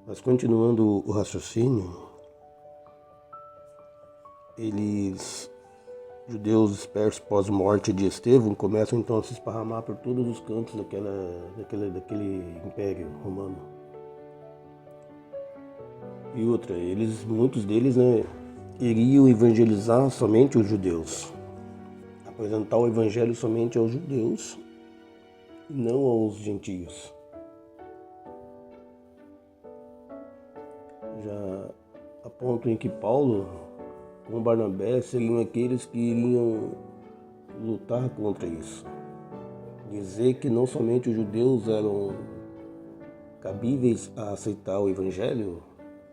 Mas continuando o raciocínio, judeus dispersos pós-morte de Estevão, começam então a se esparramar por todos os cantos daquele império romano. E outra, muitos deles, iriam evangelizar somente os judeus, apresentar o evangelho somente aos judeus e não aos gentios. Já a ponto em que Paulo, com Barnabé, seriam aqueles que iriam lutar contra isso. Dizer que não somente os judeus eram cabíveis a aceitar o evangelho,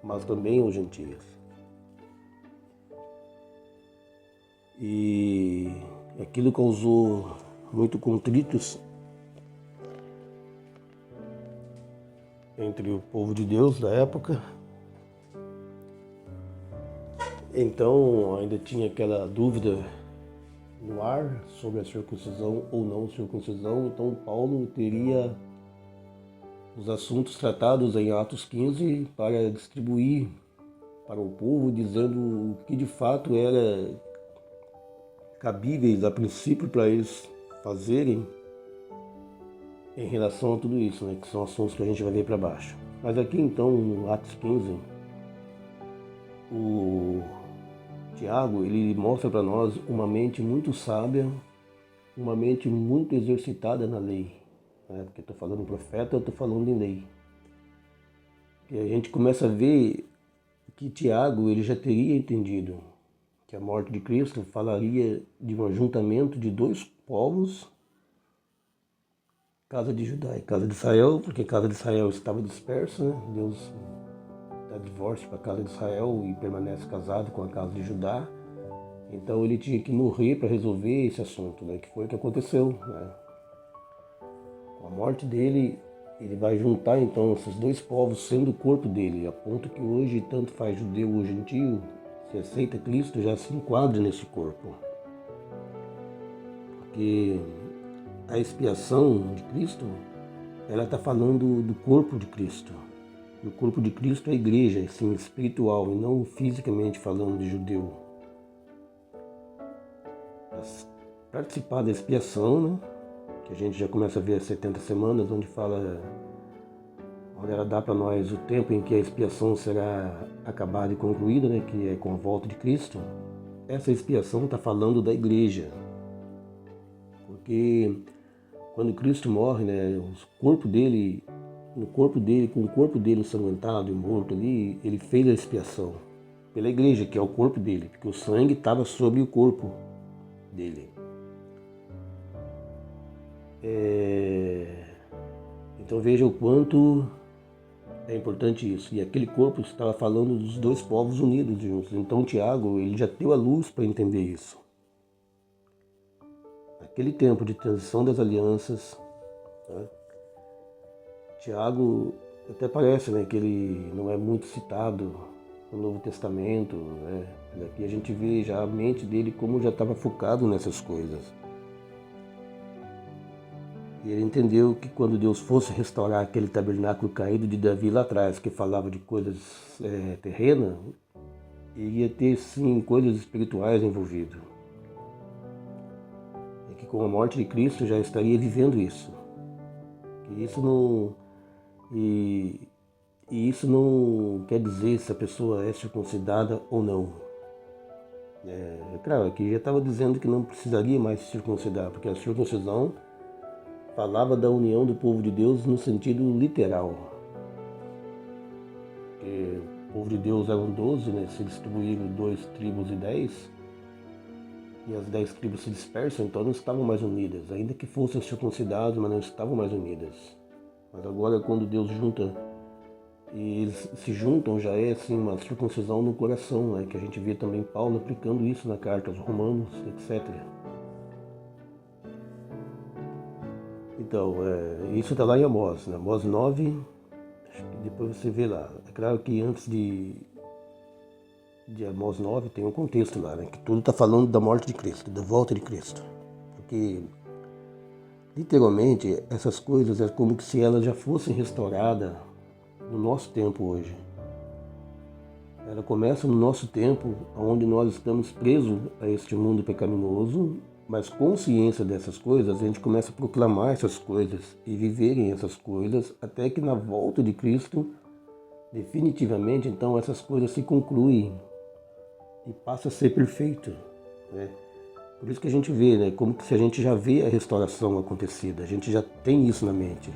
mas também os gentios. E aquilo causou muito contritos entre o povo de Deus da época. Então ainda tinha aquela dúvida no ar sobre a circuncisão ou não circuncisão. Então Paulo teria os assuntos tratados em Atos 15 para distribuir para o povo, dizendo o que de fato era cabíveis a princípio para eles fazerem em relação a tudo isso, que são assuntos que a gente vai ver para baixo. Mas aqui então, no Atos 15, o Tiago, ele mostra para nós uma mente muito sábia, uma mente muito exercitada na lei. Porque eu estou falando em profeta, eu estou falando em lei. E a gente começa a ver que Tiago, ele já teria entendido que a morte de Cristo falaria de um ajuntamento de dois povos, casa de Judá e casa de Israel, porque casa de Israel estava dispersa, Deus dá divórcio para a casa de Israel e permanece casado com a casa de Judá. Então ele tinha que morrer para resolver esse assunto, que foi o que aconteceu. Com a morte dele, ele vai juntar então esses dois povos sendo o corpo dele, a ponto que hoje tanto faz judeu ou gentio, se aceita Cristo, já se enquadra nesse corpo. Porque a expiação de Cristo, ela está falando do corpo de Cristo. E o corpo de Cristo é a igreja, assim, espiritual, e não fisicamente falando de judeu. Participar da expiação, que a gente já começa a ver as 70 semanas, onde ela dá para nós o tempo em que a expiação será acabada e concluída, que é com a volta de Cristo. Essa expiação está falando da igreja. Porque quando Cristo morre, o corpo dele, com o corpo dele ensanguentado e morto ali, ele fez a expiação pela igreja, que é o corpo dele, porque o sangue estava sobre o corpo dele. Então veja o quanto é importante isso. E aquele corpo estava falando dos dois povos unidos juntos. Então Tiago, ele já deu a luz para entender isso. Naquele tempo de transição das alianças, Tiago até parece que ele não é muito citado no Novo Testamento. Aqui a gente vê já a mente dele como já estava focado nessas coisas. E ele entendeu que quando Deus fosse restaurar aquele tabernáculo caído de Davi lá atrás, que falava de coisas terrenas, iria ter sim coisas espirituais envolvidas. E que com a morte de Cristo já estaria vivendo isso. E isso não quer dizer se a pessoa é circuncidada ou não. Claro, aqui já estava dizendo que não precisaria mais se circuncidar, porque a circuncisão falava da união do povo de Deus no sentido literal. Porque o povo de Deus eram 12, se distribuíram 2 tribos e 10, e as 10 tribos se dispersam, então não estavam mais unidas, ainda que fossem circuncidados, mas não estavam mais unidas. Mas agora quando Deus junta, e eles se juntam, já é assim uma circuncisão no coração, que a gente vê também Paulo aplicando isso na carta aos Romanos, etc. Então, isso está lá em Amós, Amós 9, acho que depois você vê lá. É claro que antes de Amós 9 tem um contexto lá, que tudo está falando da morte de Cristo, da volta de Cristo. Porque, literalmente, essas coisas é como se elas já fossem restauradas no nosso tempo hoje. Ela começa no nosso tempo, onde nós estamos presos a este mundo pecaminoso, mas consciência dessas coisas, a gente começa a proclamar essas coisas e viverem essas coisas, até que na volta de Cristo, definitivamente, então essas coisas se concluem e passa a ser perfeito, né? Por isso que a gente vê, né, como que se a gente já vê a restauração acontecida, a gente já tem isso na mente,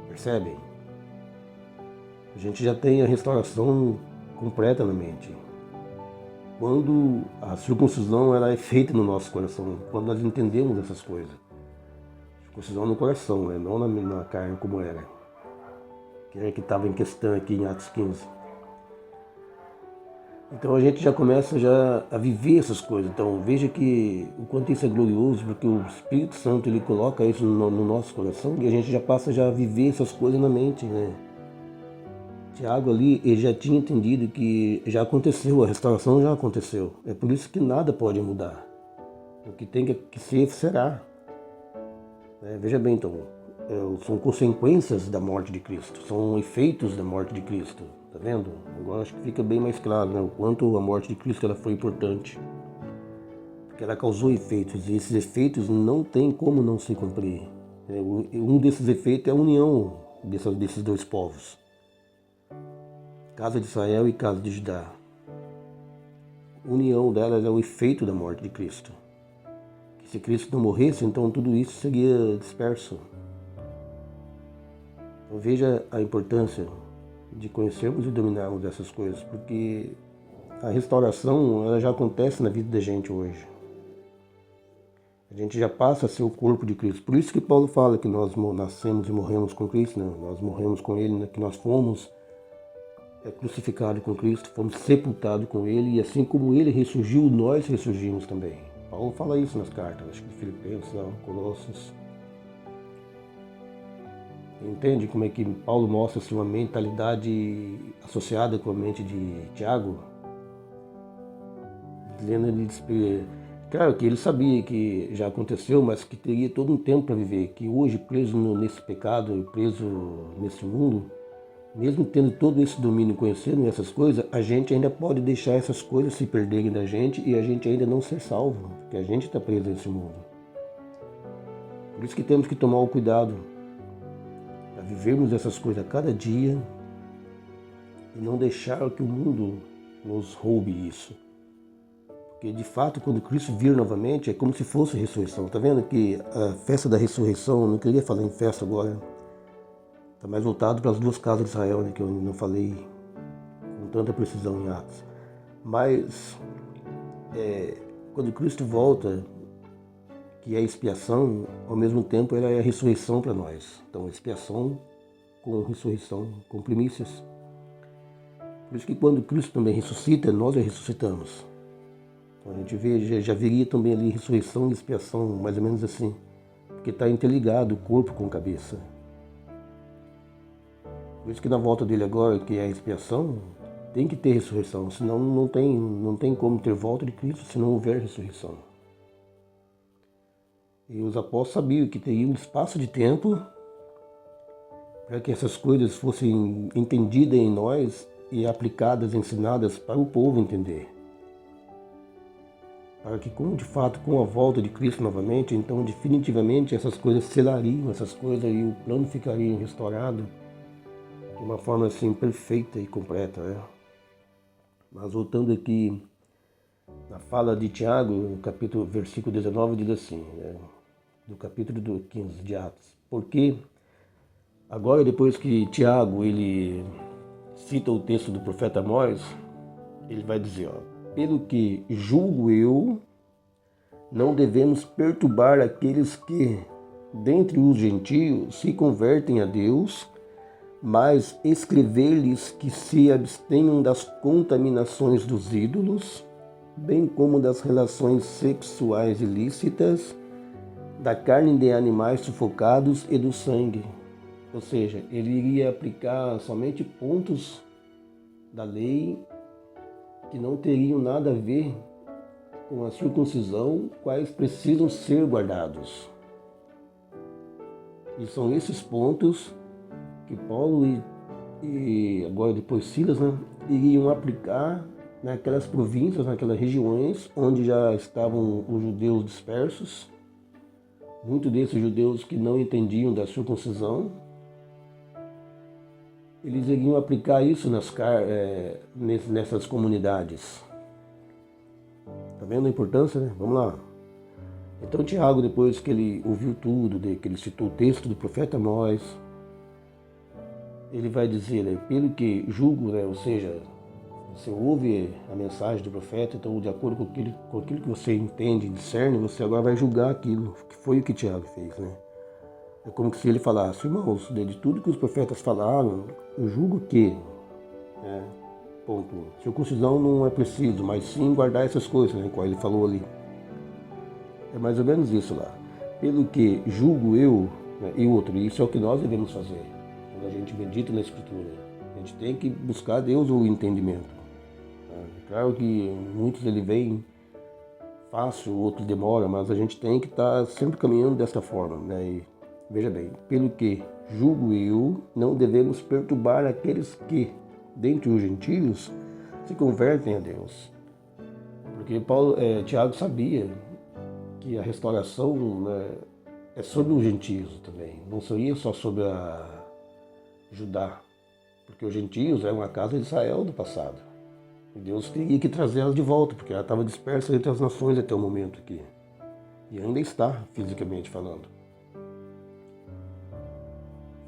percebem? A gente já tem a restauração completa na mente. Quando a circuncisão ela é feita no nosso coração, quando nós entendemos essas coisas. Circuncisão no coração, né? Não na carne como era. Que é que estava em questão aqui em Atos 15. Então a gente já começa a viver essas coisas. Então veja que o quanto isso é glorioso, porque o Espírito Santo ele coloca isso no nosso coração e a gente já passa a viver essas coisas na mente, né? Tiago ali, ele já tinha entendido que já aconteceu, a restauração já aconteceu. É por isso que nada pode mudar. O que tem que ser, será. Veja bem, então, são consequências da morte de Cristo, são efeitos da morte de Cristo, tá vendo? Agora acho que fica bem mais claro, né, o quanto a morte de Cristo ela foi importante. Porque ela causou efeitos, e esses efeitos não tem como não se cumprir. Um desses efeitos é a união desses dois povos. Casa de Israel e casa de Judá. A união delas é o efeito da morte de Cristo. Que se Cristo não morresse, então tudo isso seria disperso. Então veja a importância de conhecermos e dominarmos essas coisas, porque a restauração ela já acontece na vida da gente hoje. A gente já passa a ser o corpo de Cristo. Por isso que Paulo fala que nós nascemos e morremos com Cristo, né? Nós morremos com Ele, né? Que nós fomos crucificado com Cristo, fomos sepultados com Ele, e assim como Ele ressurgiu, nós ressurgimos também. Paulo fala isso nas cartas, acho que Filipenses, Colossos. Entende como é que Paulo mostra uma mentalidade associada com a mente de Tiago? Dizendo ele, claro que ele sabia que já aconteceu, mas que teria todo um tempo para viver, que hoje preso nesse pecado, preso nesse mundo, mesmo tendo todo esse domínio e conhecendo essas coisas, a gente ainda pode deixar essas coisas se perderem da gente e a gente ainda não ser salvo, porque a gente está preso nesse mundo. Por isso que temos que tomar o cuidado para vivermos essas coisas a cada dia e não deixar que o mundo nos roube isso. Porque de fato, quando Cristo vir novamente, é como se fosse a ressurreição. Está vendo que a festa da ressurreição, não queria falar em festa agora, está mais voltado para as duas casas de Israel, né, que eu não falei com tanta precisão em Atos. Mas quando Cristo volta, que é a expiação, ao mesmo tempo ela é a ressurreição para nós. Então, expiação com ressurreição, com primícias. Por isso que quando Cristo também ressuscita, nós já ressuscitamos. Então, a gente vê, já viria também ali ressurreição e expiação, mais ou menos assim. Porque está interligado o corpo com a cabeça. Por isso que na volta dele agora, que é a expiação, tem que ter ressurreição, senão não tem como ter volta de Cristo se não houver ressurreição. E os apóstolos sabiam que teria um espaço de tempo para que essas coisas fossem entendidas em nós e aplicadas, ensinadas para o povo entender. Para que, de fato, com a volta de Cristo novamente, então definitivamente essas coisas selariam, essas coisas e o plano ficaria restaurado de uma forma assim perfeita e completa, né? Mas voltando aqui na fala de Tiago, no capítulo, versículo 19, diz assim, né? Do capítulo 15 de Atos. Porque agora, depois que Tiago ele cita o texto do profeta Amós, ele vai dizer, pelo que julgo eu, não devemos perturbar aqueles que, dentre os gentios, se convertem a Deus, mas escrever-lhes que se abstenham das contaminações dos ídolos, bem como das relações sexuais ilícitas, da carne de animais sufocados e do sangue. Ou seja, ele iria aplicar somente pontos da lei que não teriam nada a ver com a circuncisão, quais precisam ser guardados. E são esses pontos que Paulo e agora depois Silas, né, iriam aplicar naquelas províncias, naquelas regiões onde já estavam os judeus dispersos, muitos desses judeus que não entendiam da circuncisão, eles iriam aplicar isso nessas comunidades. Tá vendo a importância, né? Vamos lá. Então Tiago, depois que ele ouviu tudo, que ele citou o texto do profeta Amós, ele vai dizer, né, pelo que julgo, né, ou seja, você ouve a mensagem do profeta, então de acordo com aquilo que você entende e discerne, você agora vai julgar aquilo, que foi o que Tiago fez, né? É como se ele falasse, irmãos, de tudo que os profetas falaram, eu julgo que, né, ponto, circuncisão não é preciso, mas sim guardar essas coisas, né, qual ele falou ali. É mais ou menos isso lá. Pelo que julgo eu, né, e outro, isso é o que nós devemos fazer. Quando a gente medita na Escritura, a gente tem que buscar a Deus o entendimento. Né? Claro que muitos ele vem fácil, outros demora, mas a gente tem que estar sempre caminhando dessa forma. Né? E, veja bem, pelo que julgo eu, não devemos perturbar aqueles que, dentre os gentios, se convertem a Deus. Porque Tiago sabia que a restauração, né, é sobre os gentios também, não seria só sobre a Judá, porque os gentios eram a casa de Israel do passado. E Deus teria que trazê-las de volta, porque ela estava dispersa entre as nações até o momento aqui. E ainda está, fisicamente falando.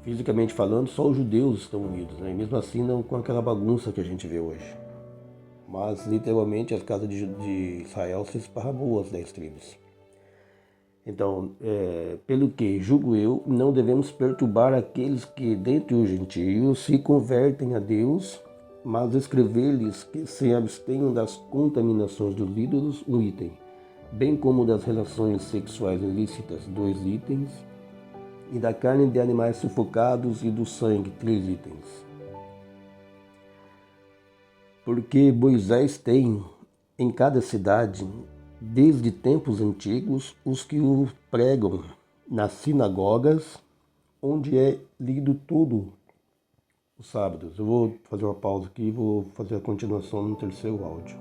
Fisicamente falando, só os judeus estão unidos, né? E mesmo assim não com aquela bagunça que a gente vê hoje. Mas literalmente a casa de Israel se esparramou as 10 tribos. Então, pelo que julgo eu, não devemos perturbar aqueles que dentre os gentios se convertem a Deus, mas escrever-lhes que se abstenham das contaminações dos ídolos, um item, bem como das relações sexuais ilícitas, 2 itens, e da carne de animais sufocados e do sangue, 3 itens. Porque Moisés tem em cada cidade, desde tempos antigos, os que o pregam nas sinagogas, onde é lido tudo os sábados. Eu vou fazer uma pausa aqui e vou fazer a continuação no terceiro áudio.